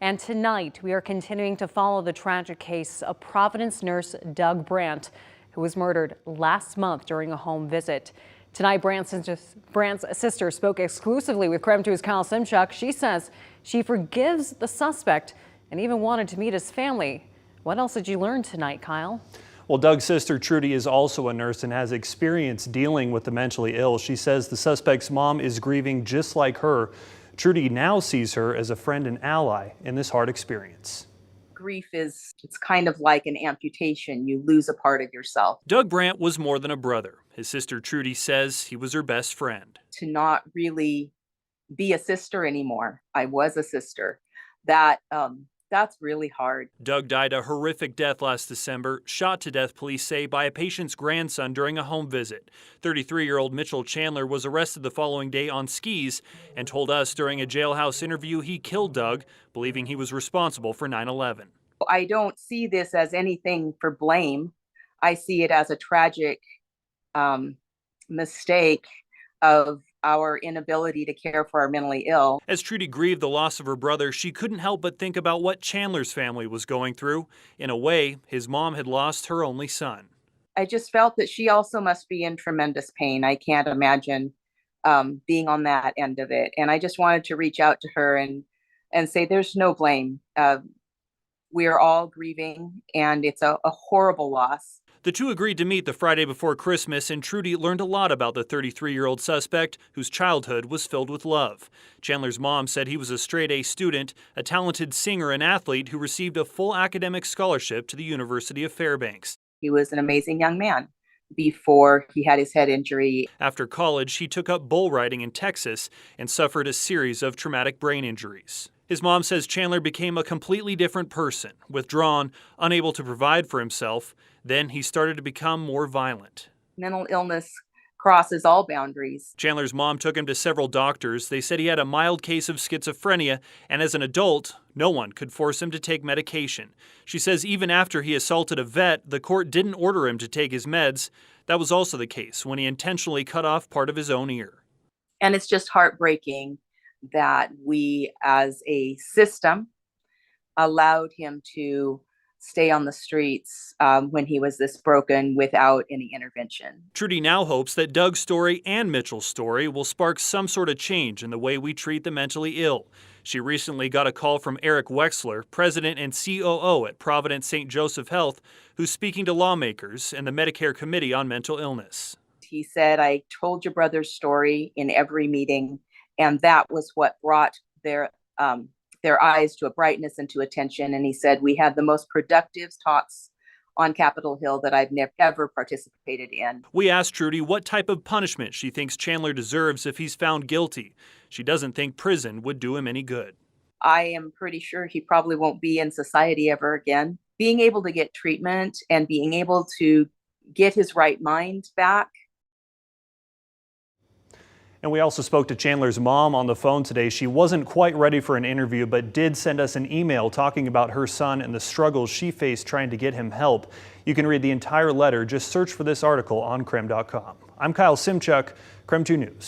And tonight, we are continuing to follow the tragic case of Providence nurse Doug Brandt, who was murdered last month during a home visit. Tonight, Brandt's sister spoke exclusively with KREM 2's Kyle Simchuk. She says she forgives the suspect and even wanted to meet his family. What else did you learn tonight, Kyle? Well, Doug's sister Trudy is also a nurse and has experience dealing with the mentally ill. She says the suspect's mom is grieving just like her. Trudy now sees her as a friend and ally in this hard experience. Grief it's kind of like an amputation. You lose a part of yourself. Doug Brandt was more than a brother. His sister Trudy says he was her best friend. To not really be a sister anymore. I was a sister. That's really hard. Doug died a horrific death last December, shot to death, police say, by a patient's grandson during a home visit. 33-year-old Mitchell Chandler was arrested the following day on skis and told us during a jailhouse interview he killed Doug, believing he was responsible for 9/11. I don't see this as anything for blame. I see it as a tragic mistake of our inability to care for our mentally ill. As Trudy grieved the loss of her brother, she couldn't help but think about what Chandler's family was going through. In a way, his mom had lost her only son. I just felt that she also must be in tremendous pain. I can't imagine being on that end of it. And I just wanted to reach out to her and say there's no blame. We are all grieving, and it's a horrible loss. The two agreed to meet the Friday before Christmas, and Trudy learned a lot about the 33-year-old suspect whose childhood was filled with love. Chandler's mom said he was a straight-A student, a talented singer and athlete who received a full academic scholarship to the University of Fairbanks. He was an amazing young man before he had his head injury. After college, he took up bull riding in Texas and suffered a series of traumatic brain injuries. His mom says Chandler became a completely different person, withdrawn, unable to provide for himself. Then he started to become more violent. Mental illness crosses all boundaries. Chandler's mom took him to several doctors. They said he had a mild case of schizophrenia, and as an adult, no one could force him to take medication. She says even after he assaulted a vet, the court didn't order him to take his meds. That was also the case when he intentionally cut off part of his own ear. And it's just heartbreaking that we as a system allowed him to stay on the streets when he was this broken without any intervention. Trudy now hopes that Doug's story and Mitchell's story will spark some sort of change in the way we treat the mentally ill. She recently got a call from Eric Wexler, president and COO at Providence St. Joseph Health, who's speaking to lawmakers and the Medicare Committee on Mental Illness. He said, I told your brother's story in every meeting, and that was what brought their eyes to a brightness and to attention. And he said, we had the most productive talks on Capitol Hill that I've never ever participated in. We asked Trudy what type of punishment she thinks Chandler deserves if he's found guilty. She doesn't think prison would do him any good. I am pretty sure he probably won't be in society ever again. Being able to get treatment and being able to get his right mind back. And we also spoke to Chandler's mom on the phone today. She wasn't quite ready for an interview, but did send us an email talking about her son and the struggles she faced trying to get him help. You can read the entire letter. Just search for this article on KREM.com. I'm Kyle Simchuk, KREM 2 News.